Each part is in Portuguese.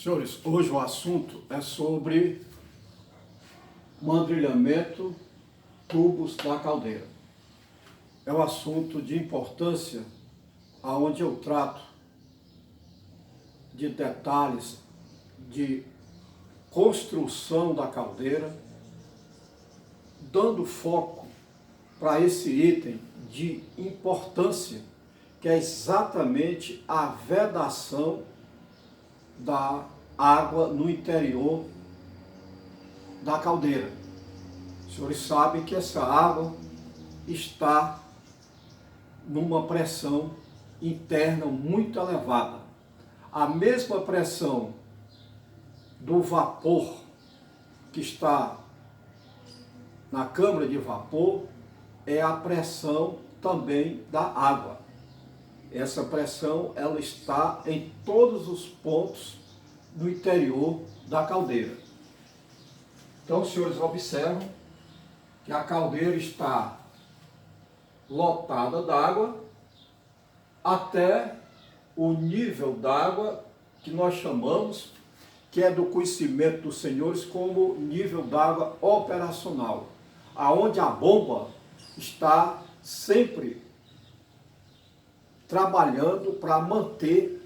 Senhores, hoje o assunto é sobre mandrilhamento, tubos da caldeira. É um assunto de importância, onde eu trato de detalhes de construção da caldeira, dando foco para esse item de importância, que é exatamente a vedação da água no interior da caldeira. Os senhores sabem que essa água está numa pressão interna muito elevada. A mesma pressão do vapor que está na câmara de vapor é a pressão também da água. Essa pressão ela está em todos os pontos do interior da caldeira. Então, os senhores observam que a caldeira está lotada d'água até o nível d'água que nós chamamos, que é do conhecimento dos senhores, como nível d'água operacional, aonde a bomba está sempre trabalhando para manter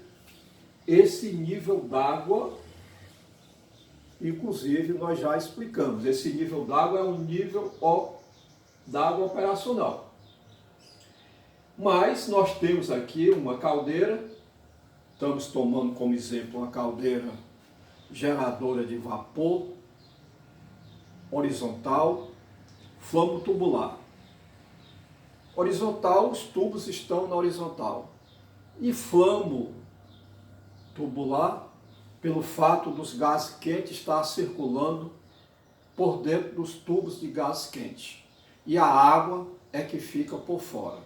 esse nível d'água. Inclusive, nós já explicamos, esse nível d'água é um nível d'água operacional. Mas nós temos aqui uma caldeira, estamos tomando como exemplo uma caldeira geradora de vapor, horizontal, flamo tubular. Horizontal, os tubos estão na horizontal. E flamo tubular, pelo fato dos gases quentes estar circulando por dentro dos tubos de gás quente. E a água é que fica por fora.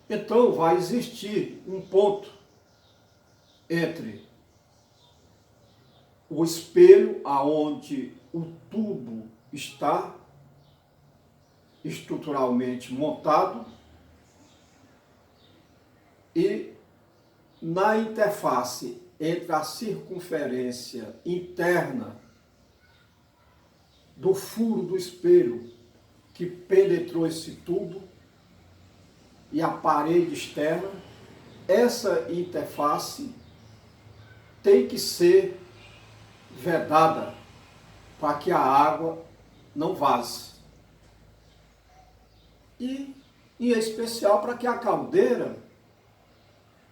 Então vai existir um ponto entre o espelho aonde o tubo está estruturalmente montado e na interface entre a circunferência interna do furo do espelho que penetrou esse tubo e a parede externa, essa interface tem que ser vedada para que a água não vaze. E, em especial, para que a caldeira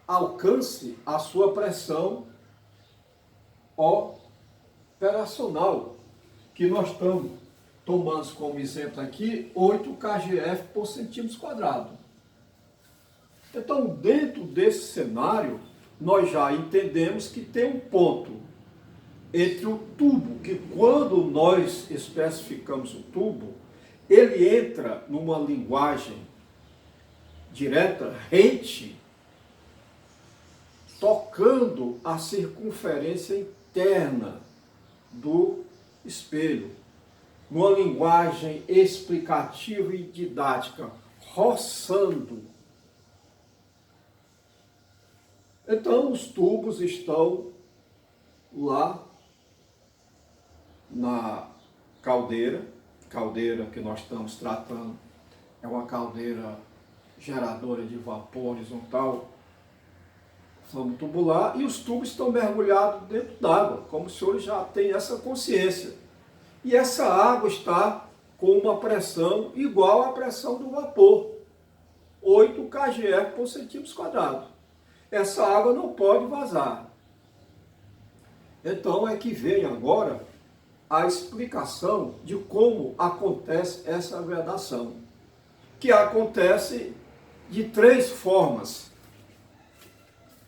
alcance a sua pressão operacional, que nós estamos tomando como exemplo aqui 8 kgf por centímetro quadrado. Então, dentro desse cenário, nós já entendemos que tem um ponto entre o tubo, que quando nós especificamos o tubo, ele entra numa linguagem direta, rente, tocando a circunferência interna do espelho, numa linguagem explicativa e didática, roçando. Então, os tubos estão lá na caldeira que nós estamos tratando, é uma caldeira geradora de vapor horizontal, flamo tubular, e os tubos estão mergulhados dentro d'água, como os senhores já têm essa consciência. E essa água está com uma pressão igual à pressão do vapor, 8 kgf por centímetro quadrado. Essa água não pode vazar. Então é que vem agora a explicação de como acontece essa vedação, que acontece de 3 formas.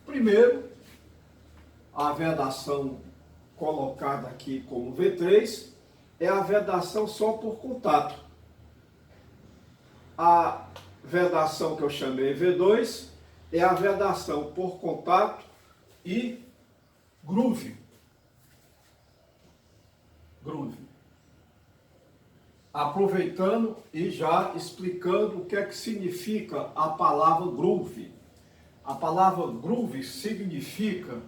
Primeiro, a vedação colocada aqui como V3 é a vedação só por contato. A vedação que eu chamei V2 é a vedação por contato e groove. Aproveitando e já explicando o que é que significa a palavra groove. A palavra groove significa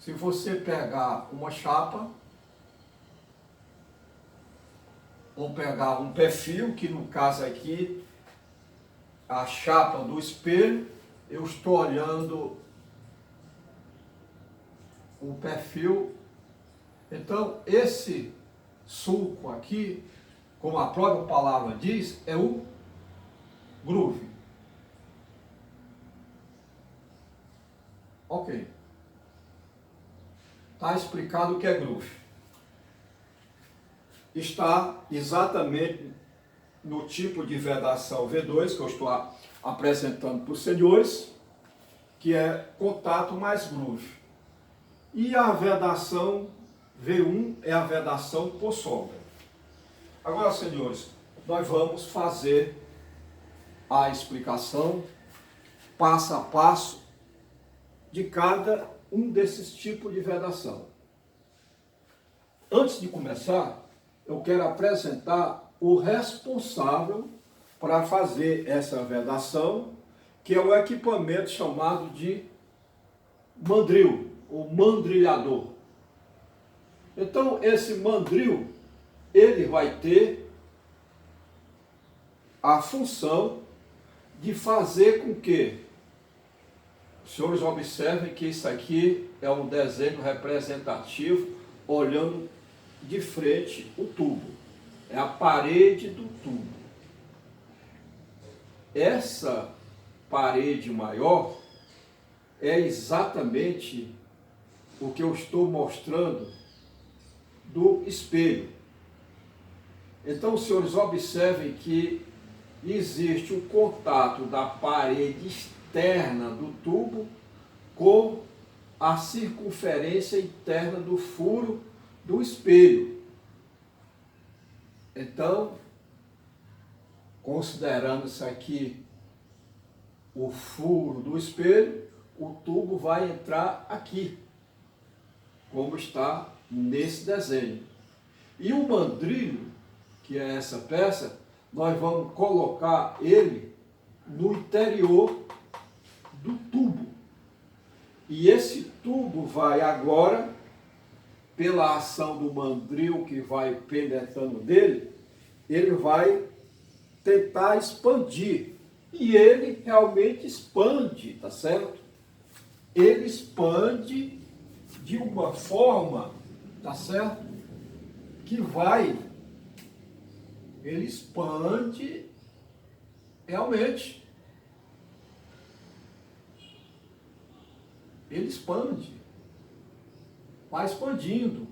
Se você pegar uma chapa, ou pegar um perfil, que no caso aqui, a chapa do espelho, eu estou olhando o perfil. Então, esse sulco aqui, como a própria palavra diz, é o groove. Ok. Está explicado o que é groove. Está exatamente no tipo de vedação V2 que eu estou apresentando para os senhores, que é contato mais groove. E a vedação V1 é a vedação por sombra. Agora, senhores, nós vamos fazer a explicação passo a passo de cada um desses tipos de vedação. Antes de começar, eu quero apresentar o responsável para fazer essa vedação, que é o equipamento chamado de mandril, ou mandrilhador. Então, esse mandril, ele vai ter a função de fazer com que os senhores observem que isso aqui é um desenho representativo, olhando de frente o tubo. É a parede do tubo. Essa parede maior é exatamente o que eu estou mostrando do espelho. Então, os senhores observem que existe o contato da parede externa do tubo com a circunferência interna do furo do espelho. Então, considerando isso aqui o furo do espelho, o tubo vai entrar aqui, como está nesse desenho. E o mandrilho, que é essa peça, nós vamos colocar ele no interior do tubo. E esse tubo vai agora, pela ação do mandril que vai penetrando dele, ele vai tentar expandir. E ele realmente expande, tá certo? Ele expande de uma forma, tá certo? Que vai, ele expande realmente. Ele expande, vai expandindo.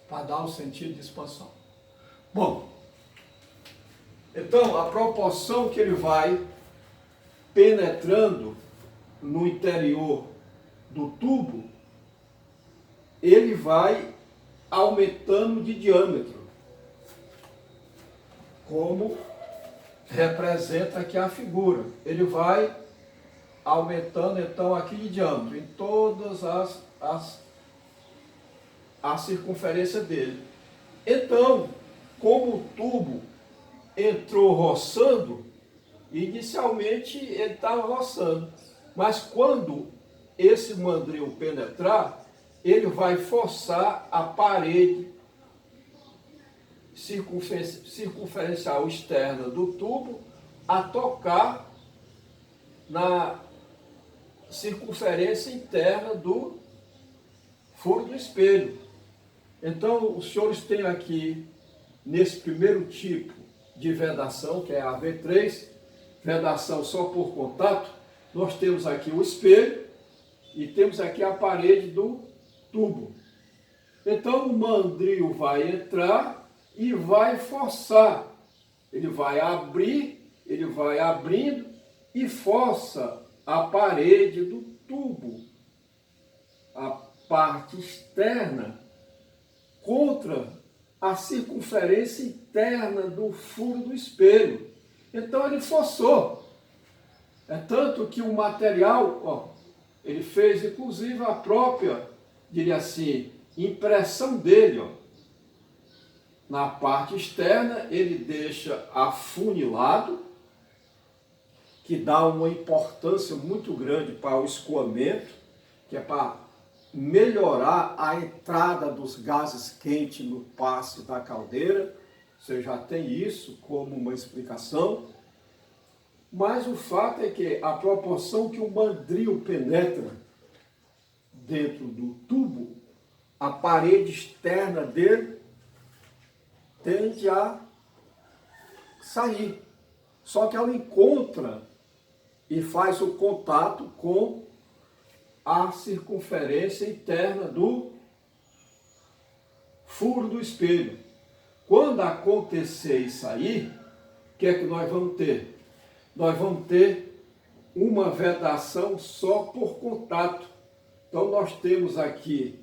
Para dar o sentido de expansão. Bom, então a proporção que ele vai penetrando no interior do tubo, ele vai aumentando de diâmetro, como representa aqui a figura. Ele vai aumentando então aqui de diâmetro em todas a circunferência dele. Então, como o tubo entrou roçando, inicialmente ele estava roçando, mas quando esse mandril penetrar, ele vai forçar a parede circunferencial externa do tubo a tocar na circunferência interna do furo do espelho. Então, os senhores têm aqui, nesse primeiro tipo de vedação, que é a V3, vedação só por contato, nós temos aqui o espelho e temos aqui a parede do tubo. Então, o mandril vai entrar e vai forçar. Ele vai abrir, ele vai abrindo e força a parede do tubo, a parte externa, contra a circunferência interna do furo do espelho. Então ele forçou. É tanto que o material, ó, ele fez inclusive a própria, diria assim, impressão dele, ó. na parte externa, ele deixa afunilado, que dá uma importância muito grande para o escoamento, que é para melhorar a entrada dos gases quentes no passe da caldeira. Você já tem isso como uma explicação. Mas o fato é que a proporção que o mandril penetra dentro do tubo, a parede externa dele tende a sair. Só que ela encontra e faz o contato com a circunferência interna do furo do espelho. Quando acontecer isso aí, o que é que nós vamos ter? Nós vamos ter uma vedação só por contato. Então nós temos aqui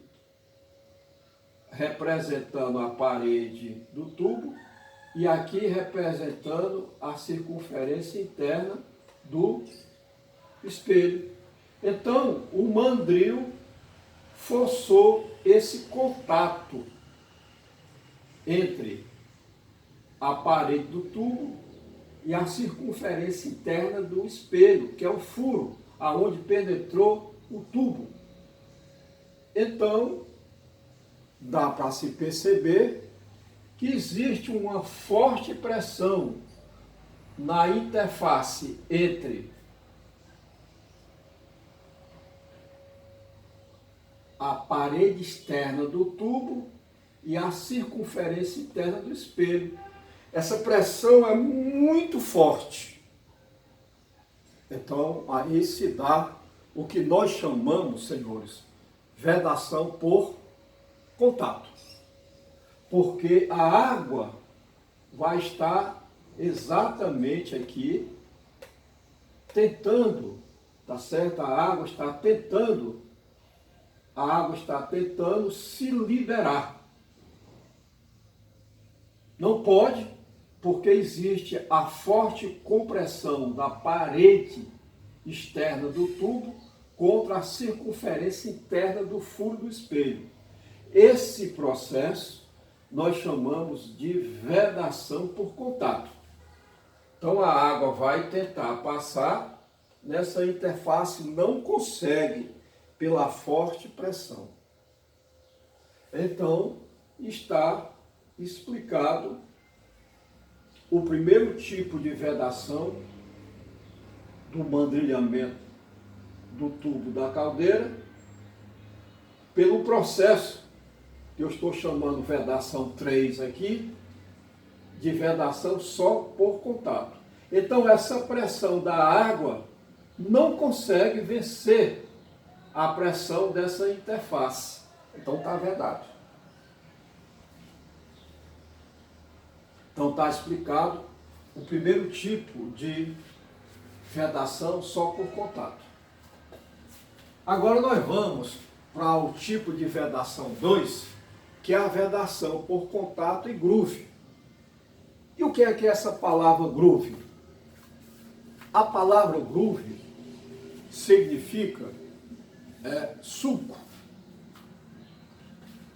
representando a parede do tubo e aqui representando a circunferência interna do espelho. Então o mandril forçou esse contato entre a parede do tubo e a circunferência interna do espelho, que é o furo, aonde penetrou o tubo. Então, dá para se perceber que existe uma forte pressão na interface entre a parede externa do tubo e a circunferência interna do espelho. Essa pressão é muito forte. Então, aí se dá o que nós chamamos, senhores, vedação por contato. Porque a água vai estar exatamente aqui tentando, tá certo? A água está tentando se liberar. Não pode, porque existe a forte compressão da parede externa do tubo contra a circunferência interna do furo do espelho. Esse processo nós chamamos de vedação por contato. Então a água vai tentar passar, nessa interface não consegue pela forte pressão. Então está explicado o primeiro tipo de vedação do mandrilhamento do tubo da caldeira pelo processo que eu estou chamando vedação 3 aqui, de vedação só por contato. Então essa pressão da água não consegue vencer a pressão dessa interface. Então está vedado. Então está explicado o primeiro tipo de vedação só por contato. Agora nós vamos para o tipo de vedação 2, que é a vedação por contato e groove. E o que é essa palavra groove? A palavra groove significa sulco.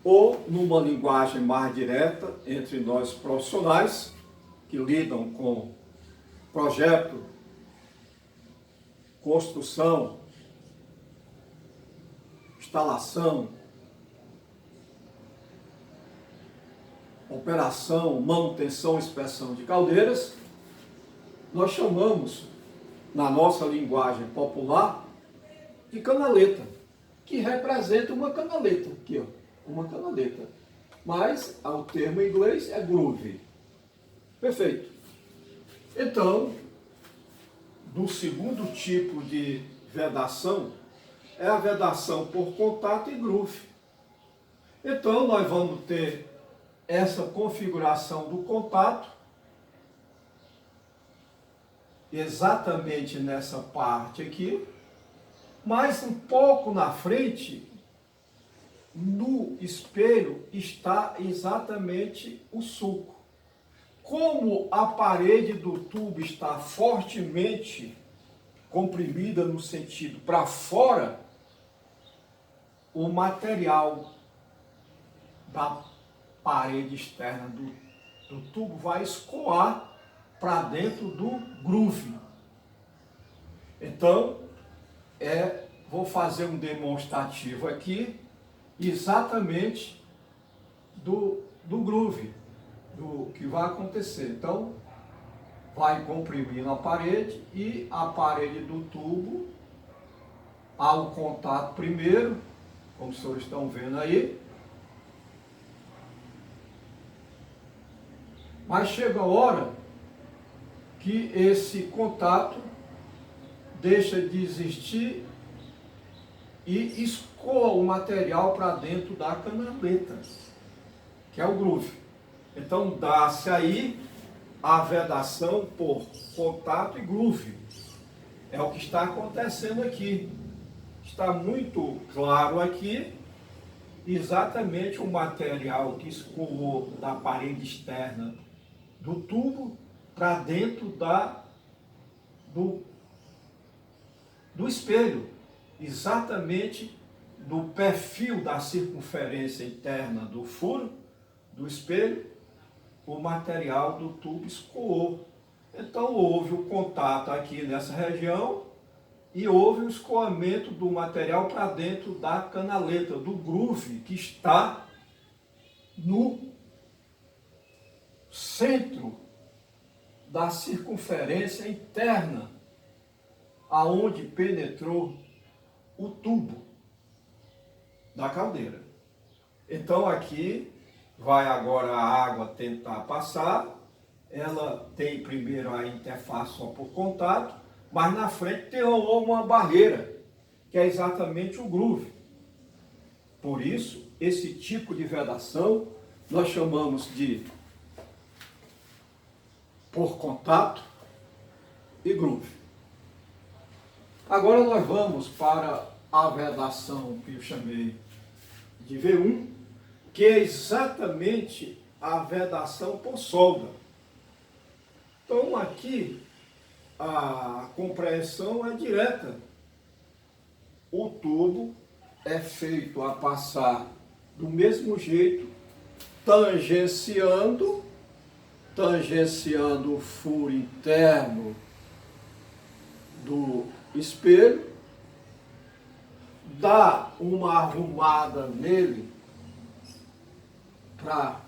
Ou, numa linguagem mais direta, entre nós profissionais que lidam com projeto, construção, instalação, operação, manutenção e inspeção de caldeiras, nós chamamos, na nossa linguagem popular, de canaleta, que representa uma canaleta, aqui ó. Uma canaleta, mas o termo em inglês é groove. Perfeito. Então, do segundo tipo de vedação, é a vedação por contato e groove. Então, nós vamos ter essa configuração do contato, exatamente nessa parte aqui, mas um pouco na frente, no espelho, está exatamente o sulco. Como a parede do tubo está fortemente comprimida no sentido para fora, o material da parede externa do do tubo vai escoar para dentro do groove. Então, vou fazer um demonstrativo aqui, exatamente do groove, do que vai acontecer. Então, vai comprimir na parede e a parede do tubo, há o contato primeiro, como os senhores estão vendo aí. Mas chega a hora que esse contato deixa de existir e escoa o material para dentro da canaleta, que é o groove. Então dá-se aí a vedação por contato e groove. É o que está acontecendo aqui. Está muito claro aqui exatamente o material que escoou da parede externa do tubo para dentro do espelho, exatamente do perfil da circunferência interna do furo do espelho, o material do tubo escoou. Então houve o contato aqui nessa região e houve o escoamento do material para dentro da canaleta, do groove, que está no centro da circunferência interna, aonde penetrou o tubo da caldeira. Então aqui vai agora a água tentar passar, ela tem primeiro a interface só por contato, mas na frente tem uma barreira, que é exatamente o groove. Por isso, esse tipo de vedação nós chamamos de por contato e groove. Agora nós vamos para a vedação que eu chamei de V1, que é exatamente a vedação por solda. Então aqui a compreensão é direta. O tubo é feito a passar do mesmo jeito, tangenciando o furo interno do espelho, dá uma arrumada nele para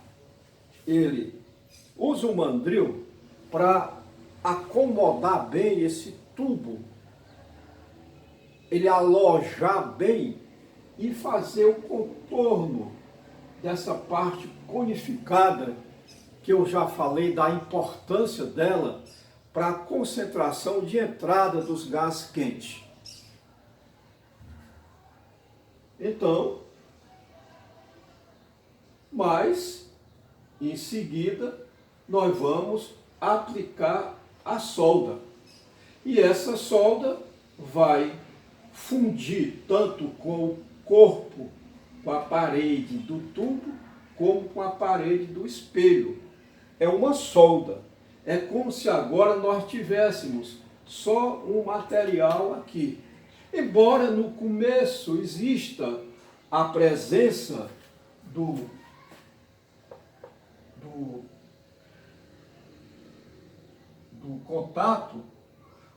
ele, usa o mandril para acomodar bem esse tubo, ele alojar bem e fazer o contorno dessa parte conificada, que eu já falei da importância dela para a concentração de entrada dos gases quentes. Então, mas em seguida nós vamos aplicar a solda. E essa solda vai fundir tanto com o corpo, com a parede do tubo, como com a parede do espelho. É uma solda. É como se agora nós tivéssemos só um material aqui. Embora no começo exista a presença do contato,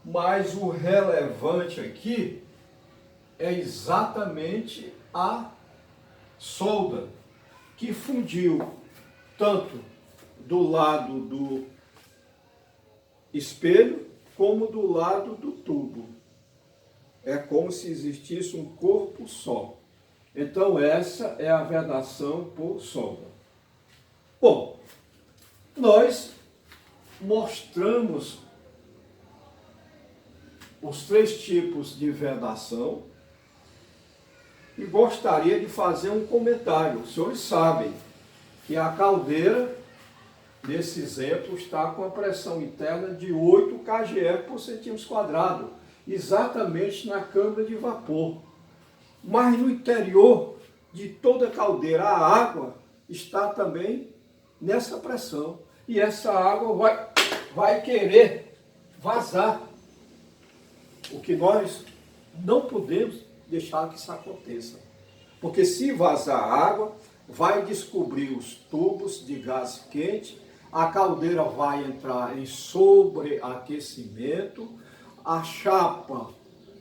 mas o relevante aqui é exatamente a solda que fundiu tanto do lado do espelho como do lado do tubo. É como se existisse um corpo só. Então essa é a vedação por solda. Bom, nós mostramos os três tipos de vedação e gostaria de fazer um comentário. Os senhores sabem que a caldeira, nesse exemplo, está com a pressão interna de 8 kgf por centímetro quadrado, exatamente na câmara de vapor. Mas no interior de toda a caldeira, a água está também nessa pressão. E essa água vai querer vazar. O que nós não podemos deixar que isso aconteça. Porque se vazar água, vai descobrir os tubos de gás quente, a caldeira vai entrar em sobreaquecimento, a chapa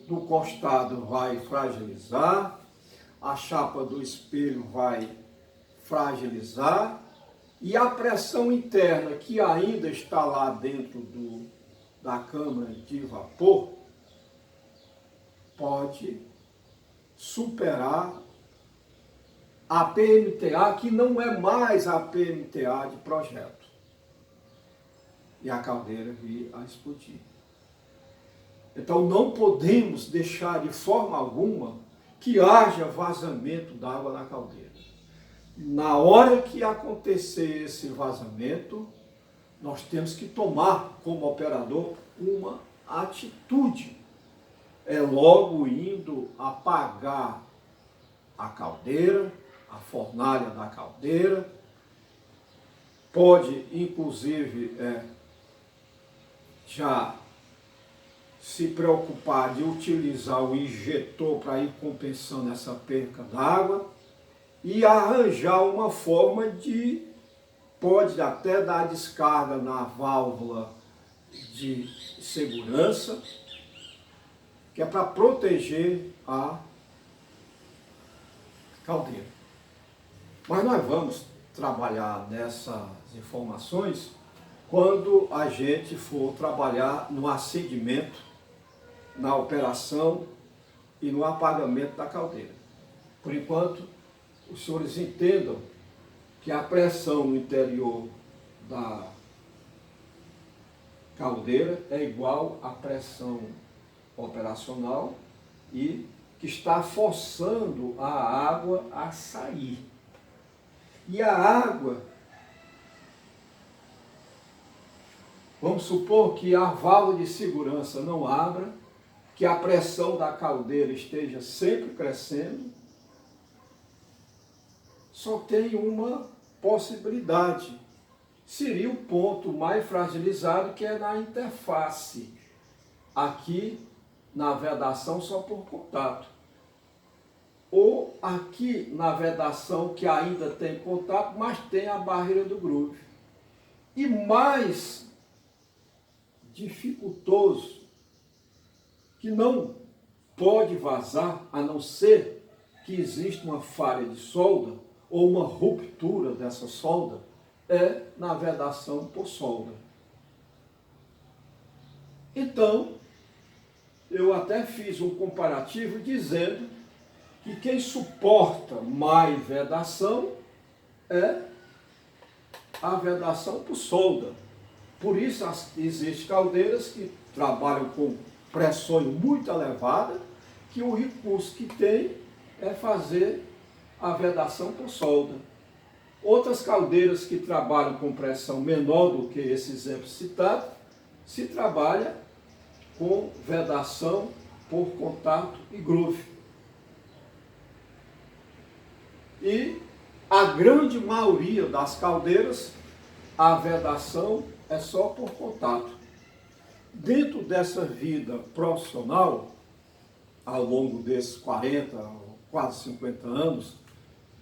do costado vai fragilizar, a chapa do espelho vai fragilizar e a pressão interna que ainda está lá dentro da câmara de vapor pode superar a PMTA, que não é mais a PMTA de projeto, e a caldeira vir a explodir. Então não podemos deixar de forma alguma que haja vazamento d'água na caldeira. Na hora que acontecer esse vazamento, nós temos que tomar como operador uma atitude. É logo indo apagar a caldeira, a fornalha da caldeira. Pode, inclusive, já se preocupar de utilizar o injetor para ir compensando essa perca d'água e arranjar uma forma de, pode até dar descarga na válvula de segurança, que é para proteger a caldeira. Mas nós vamos trabalhar nessas informações quando a gente for trabalhar no acendimento, na operação e no apagamento da caldeira. Por enquanto, os senhores entendam que a pressão no interior da caldeira é igual à pressão operacional e que está forçando a água a sair. E a água, vamos supor que a válvula de segurança não abra, que a pressão da caldeira esteja sempre crescendo, só tem uma possibilidade. Seria o ponto mais fragilizado, que é na interface. Aqui, na vedação, só por contato. Ou aqui na vedação, que ainda tem contato, mas tem a barreira do groove. E mais dificultoso, que não pode vazar, a não ser que exista uma falha de solda ou uma ruptura dessa solda, é na vedação por solda. Então, eu até fiz um comparativo dizendo que quem suporta mais vedação é a vedação por solda. Por isso existem caldeiras que trabalham com pressões muito elevadas, que o recurso que tem é fazer a vedação por solda. Outras caldeiras que trabalham com pressão menor do que esse exemplo citado, se trabalha com vedação por contato e groove. E a grande maioria das caldeiras, a vedação é só por contato. Dentro dessa vida profissional, ao longo desses 40, quase 50 anos,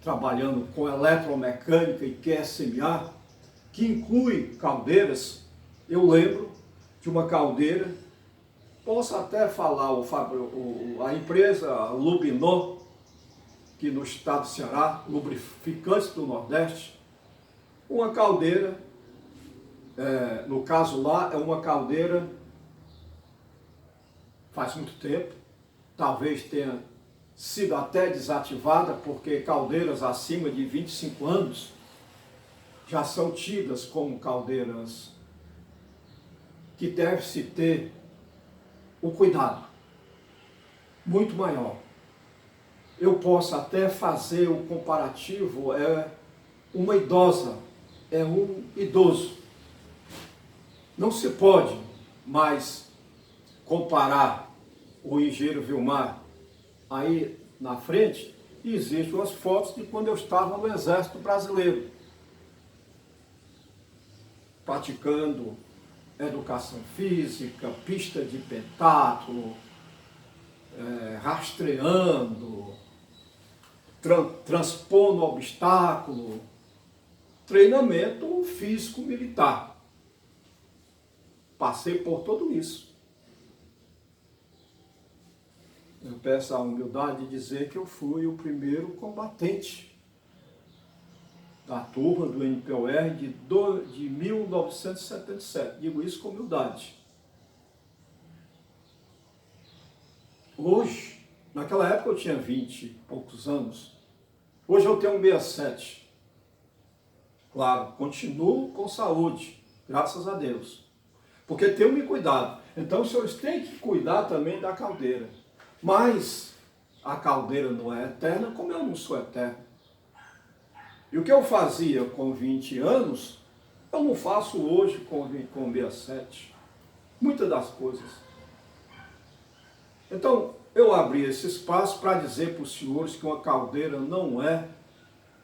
trabalhando com eletromecânica e QSMA, que inclui caldeiras, eu lembro de uma caldeira, posso até falar a empresa Lubinor, que no estado do Ceará, lubrificantes do Nordeste, uma caldeira, no caso lá, é uma caldeira faz muito tempo, talvez tenha sido até desativada, porque caldeiras acima de 25 anos já são tidas como caldeiras que deve-se ter o cuidado muito maior. Eu posso até fazer o comparativo, uma idosa, é um idoso. Não se pode mais comparar o engenheiro Vilmar. Aí na frente existem umas fotos de quando eu estava no Exército Brasileiro, praticando educação física, pista de pentatlo, rastreando, transpondo obstáculo, treinamento físico militar. Passei por tudo isso. Eu peço a humildade de dizer que eu fui o primeiro combatente da turma do NPOR de 1977. Digo isso com humildade. Hoje, naquela época eu tinha 20 e poucos anos. Hoje eu tenho 67. Claro, continuo com saúde, graças a Deus. Porque tenho me cuidado. Então os senhores têm que cuidar também da caldeira. Mas a caldeira não é eterna, como eu não sou eterno. E o que eu fazia com 20 anos, eu não faço hoje com 67. Muitas das coisas. Então, eu abri esse espaço para dizer para os senhores que uma caldeira não é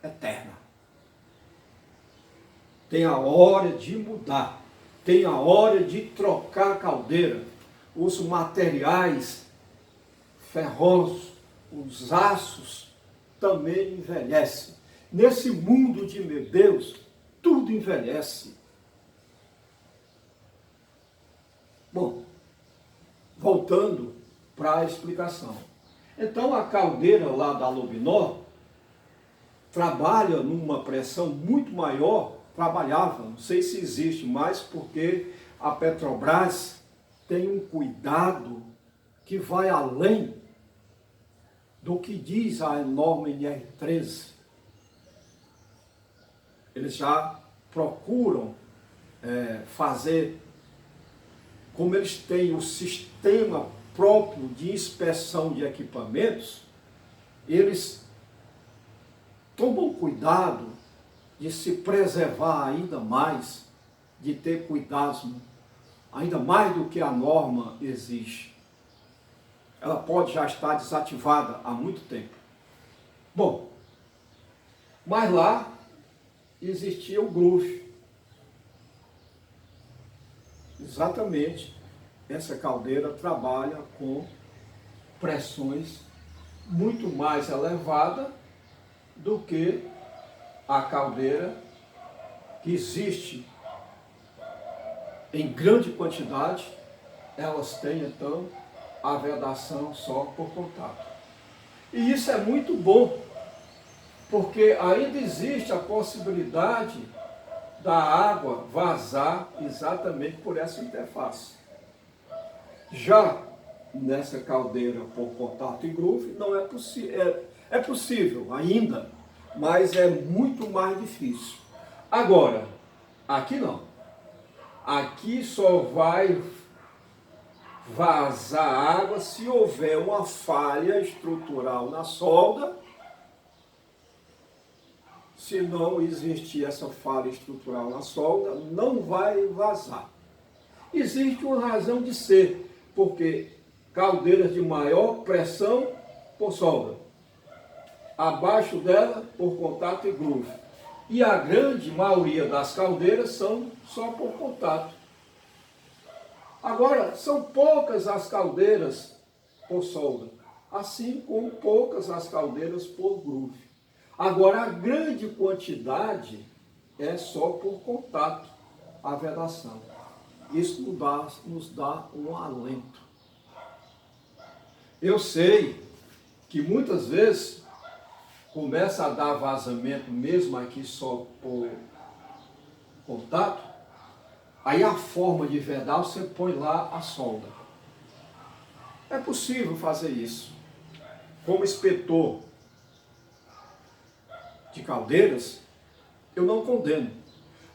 eterna. Tem a hora de mudar. Tem a hora de trocar a caldeira. Os materiais ferrosos, os aços também envelhecem. Nesse mundo de meu Deus, tudo envelhece. Bom, voltando para a explicação. Então a caldeira lá da Lubinó trabalha numa pressão muito maior, trabalhava, não sei se existe mais, porque a Petrobras tem um cuidado que vai além do que diz a norma NR13. Eles já procuram fazer, como eles têm o sistema próprio de inspeção de equipamentos, eles tomam cuidado de se preservar ainda mais, de ter cuidados ainda mais do que a norma exige. Ela pode já estar desativada há muito tempo. Bom, mas lá existia o groove. Exatamente, essa caldeira trabalha com pressões muito mais elevadas do que a caldeira que existe em grande quantidade. Elas têm então a vedação só por contato. E isso é muito bom, porque ainda existe a possibilidade da água vazar exatamente por essa interface. Já nessa caldeira por contato e groove, não é possível. É possível ainda, mas é muito mais difícil. Agora, aqui não. Aqui só vai vazar água se houver uma falha estrutural na solda. Se não existir essa falha estrutural na solda, não vai vazar. Existe uma razão de ser, porque caldeiras de maior pressão por solda, abaixo dela por contato e groove. E a grande maioria das caldeiras são só por contato. Agora, são poucas as caldeiras por solda, assim como poucas as caldeiras por groove. Agora, a grande quantidade é só por contato, a vedação. Isso nos dá um alento. Eu sei que muitas vezes começa a dar vazamento mesmo aqui só por contato, aí a forma de vedar você põe lá a solda. É possível fazer isso. Como inspetor de caldeiras, eu não condeno,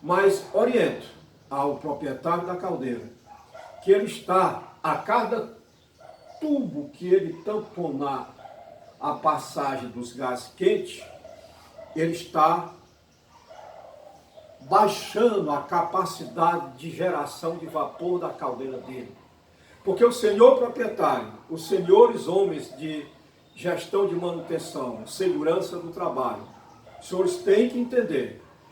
mas oriento ao proprietário da caldeira que ele está, a cada tubo que ele tamponar a passagem dos gases quentes, ele está baixando a capacidade de geração de vapor da caldeira dele. Porque o senhor proprietário, os senhores homens de gestão de manutenção, segurança do trabalho, os senhores têm que entender